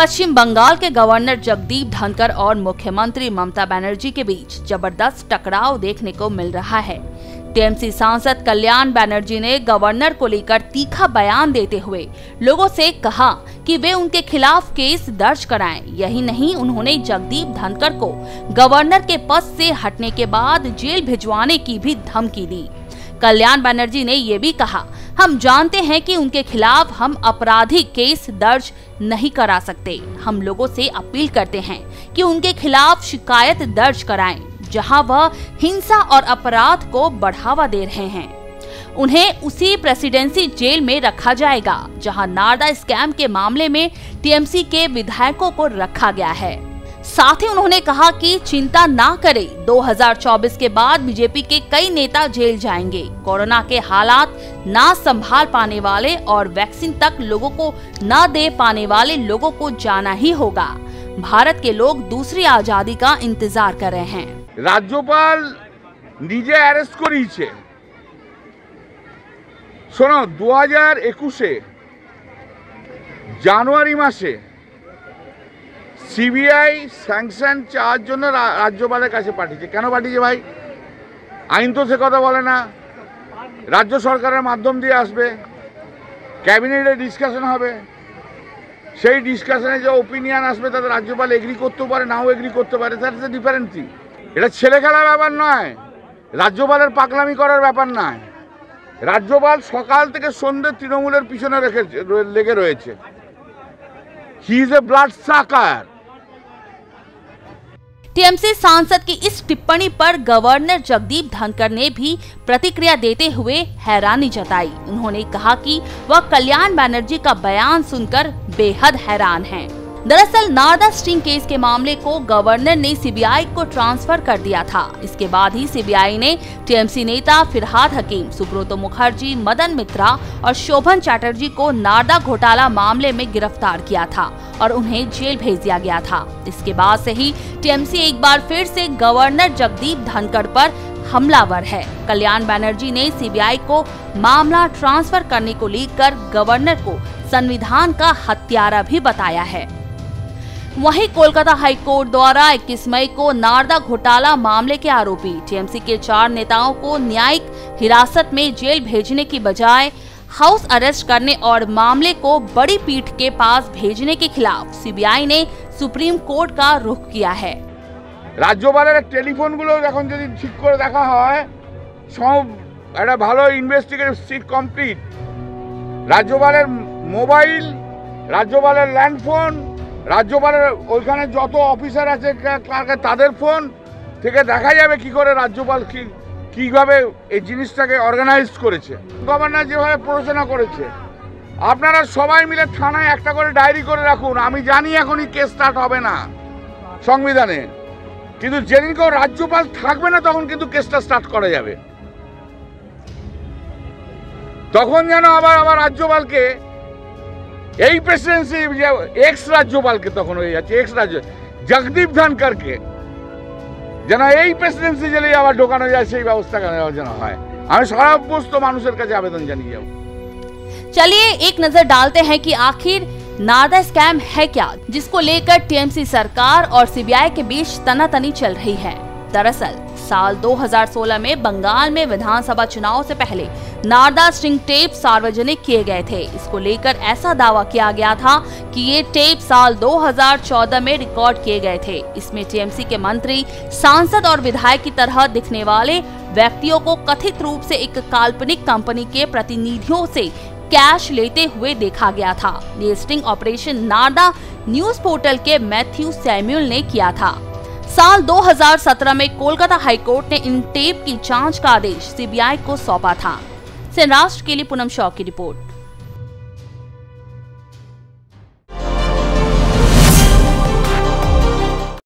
पश्चिम बंगाल के गवर्नर जगदीप धनखड़ और मुख्यमंत्री ममता बनर्जी के बीच जबरदस्त टकराव देखने को मिल रहा है। टीएमसी सांसद कल्याण बनर्जी ने गवर्नर को लेकर तीखा बयान देते हुए लोगों से कहा कि वे उनके खिलाफ केस दर्ज कराएं। यही नहीं, उन्होंने जगदीप धनखड़ को गवर्नर के पद से हटने के बाद जेल भिजवाने की भी धमकी दी। कल्याण बनर्जी ने ये भी कहा, हम जानते हैं कि उनके खिलाफ हम आपराधिक केस दर्ज नहीं करा सकते। हम लोगों से अपील करते हैं कि उनके खिलाफ शिकायत दर्ज कराएं, जहां वह हिंसा और अपराध को बढ़ावा दे रहे हैं। उन्हें उसी प्रेसिडेंसी जेल में रखा जाएगा जहां नारदा स्कैम के मामले में टीएमसी के विधायकों को रखा गया है। साथ ही उन्होंने कहा कि चिंता ना करें, 2024 के बाद बीजेपी के कई नेता जेल जाएंगे। कोरोना के हालात ना संभाल पाने वाले और वैक्सीन तक लोगों को ना दे पाने वाले लोगों को जाना ही होगा। भारत के लोग दूसरी आजादी का इंतजार कर रहे हैं। राज्यपाल निजे अरेस्ट करिয়েছে। শোনো 2021 জানুয়ারি মাসে সিবিআই স্যাংশন চাওয়ার জন্য রাজ্যপালের কাছে পাঠিয়েছে। কেন পাঠিয়েছে ভাই? আইন তো সে কথা বলে না। রাজ্য সরকারের মাধ্যম দিয়ে আসবে, ক্যাবিনেটে ডিসকাশন হবে, সেই ডিসকাশনে যে ওপিনিয়ন আসবে তাতে রাজ্যপাল এগ্রি করতে পারে, নাও এগ্রি করতে পারে। That's the different thing. এটা ছেলে খেলার ব্যাপার নয়, রাজ্যপালের পাগলামি করার ব্যাপার নয়। রাজ্যপাল সকাল থেকে সন্ধ্যে তৃণমূলের পিছনে লেগে রয়েছে। হি ইজ এ ব্লাড সাকার। टीएमसी सांसद की इस टिप्पणी पर गवर्नर जगदीप धनखड़ ने भी प्रतिक्रिया देते हुए हैरानी जताई। उन्होंने कहा कि वह कल्याण बनर्जी का बयान सुनकर बेहद हैरान हैं। दरअसल नारदा स्टिंग केस के मामले को गवर्नर ने सीबीआई को ट्रांसफर कर दिया था। इसके बाद ही सीबीआई ने टीएमसी नेता फिरहाद हकीम, सुब्रतो मुखर्जी, मदन मित्रा और शोभन चैटर्जी को नारदा घोटाला मामले में गिरफ्तार किया था और उन्हें जेल भेज दिया गया था। इसके बाद से ही टीएमसी एक बार फिर से गवर्नर जगदीप धनखड़ पर हमलावर है। कल्याण बनर्जी ने सीबीआई को मामला ट्रांसफर करने को लेकर गवर्नर को संविधान का हत्यारा भी बताया है। वहीं कोलकाता हाईकोर्ट द्वारा 21 मई को नारदा घोटाला मामले के आरोपी टीएमसी के 4 नेताओं को न्यायिक हिरासत में जेल भेजने की बजाय हाउस अरेस्ट करने और मामले को बड़ी पीठ के पास भेजने के खिलाफ सीबीआई ने सुप्रीम कोर्ट का रुख किया है। राज्यपालेर टेलीफोनगुलो এখন যদি ঠিক করে দেখা হয় সব একটা ভালো ইনভেস্টিগেটিভ সিট কমপ্লিট। রাজ্যপালের মোবাইল, রাজ্যপালের ল্যান্ডফোন, রাজ্যপালের ওইখানে যত অফিসার আছে ক্লার্ক তাদের ফোন থেকে দেখা যাবে কি করে রাজ্যপাল কিভাবে এই জিনিসটাকে অর্গানাইজ করেছে, গভর্নর যেভাবে প্ররোচনা করেছে। আপনারা সবাই মিলে থানায় একটা করে ডায়েরি করে রাখুন। আমি জানি এখনই কেস স্টার্ট হবে না সংবিধানে, কিন্তু যেদিন কেউ রাজ্যপাল থাকবে না তখন কিন্তু কেসটা স্টার্ট করা যাবে। তখন যেন আবার রাজ্যপালকে এই প্রেসিডেন্সি এক্স রাজ্যপালকে তখন হয়ে যাচ্ছে এক্স রাজ্য জগদীপ ধনখড়কে যেন এই প্রেসিডেন্সি জেলে আবার ঢোকানো যায় সেই ব্যবস্থা যেন হয়। আমি সর্বস্ত মানুষের কাছে আবেদন জানিয়ে যাব। चलिए एक नजर डालते हैं कि आखिर नारदा स्कैम है क्या, जिसको लेकर टीएमसी सरकार और सीबीआई के बीच तनातनी चल रही है। दरअसल साल 2016 में बंगाल में विधानसभा चुनाव से पहले नारदा स्टिंग टेप सार्वजनिक किए गए थे। इसको लेकर ऐसा दावा किया गया था कि ये टेप साल 2014 में रिकॉर्ड किए गए थे। इसमें टीएमसी के मंत्री, सांसद और विधायक की तरह दिखने वाले व्यक्तियों को कथित रूप से एक काल्पनिक कंपनी के प्रतिनिधियों से कैश लेते हुए देखा गया था। ये sting operation Narada news portal के मैथ्यू सैमुअल ने किया था। साल 2017 में कोलकाता हाईकोर्ट ने इन टेप की जांच का आदेश सीबीआई को सौंपा था। राष्ट्र के लिए पूनम शॉ की रिपोर्ट।